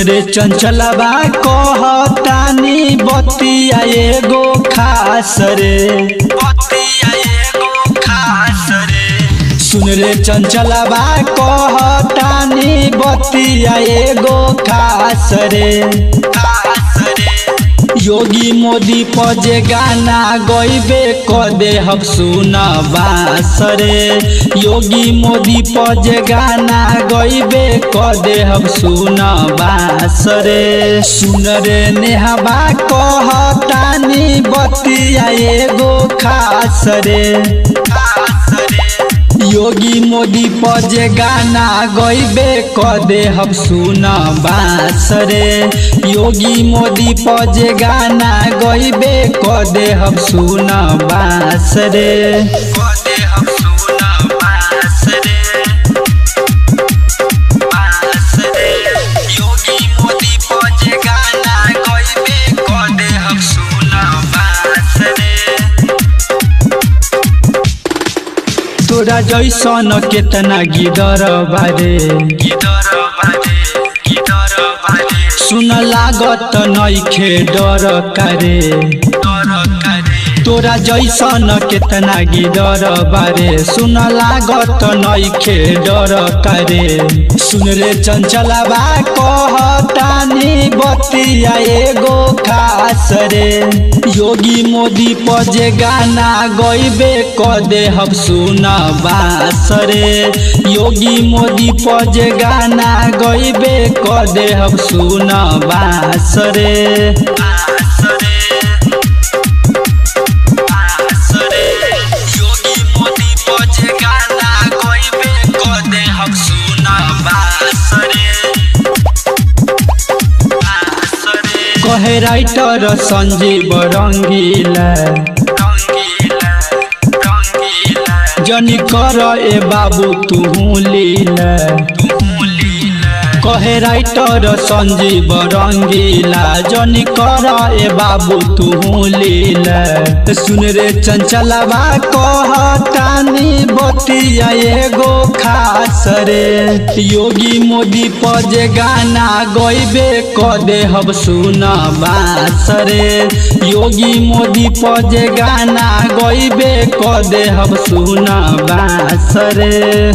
रे चंचलवा कहतानी बतिया एगो खास रे, बतिया एगो खास रे। सुन रे चंचलवा कहतानी बतिया एगो खास रे, खास रे। योगी मोदी पजे गाना गईबे कदे हम सुनबास रे, योगी मोदी पजे गाना गईबे कदे हम सुनबास रे। सुन रे नेहबा कहतानी बतिया एगो खास रे, खास रे। योगी मोदी पजे गाना गईबे कदे हम सुनबास रे, योगी मोदी पजे गाना गईबे कदे हम सुनबास रे, कदे हम सुनबास रे, बास रे। योगी मोदी पजे गाना गईबे कदे हम सुनबास रे। तोरा जैसन केतना गिदर बारे, गिदर बारे, गिदर बारे। सुन लागत नइखे डर करे, डर करे। तोरा जैसन केतना गिदर बारे, सुन लागत नइखे डर करे। सुन रे चंचलवा कहतानी बतिया एगो खास रे, योगी मोदी पजे गाना गईबे कदे हम सुनबास रे, योगी मोदी पजे गाना गईबे कदे हम सुनबास रे, बास रे, बास रे। योगी मोदी पजे गाना गईबे कदे हम सुनबास रे, बास रे। कहे राइटर संजीव रंगीला, रंगीला, रंगीला। जनी कर ए बाबू तू लीला, तू लीला। कहे राइटर संजीव रंगीला, जनी कर ए बाबू तू लीला। सुन रे चंचलवा कहतानी बतिया एगो खास रे, योगी मोदी पजे गाना गईबे कदे हम सुनबास रे, योगी मोदी पजे गाना गईबे कदे हम सुनबास रे।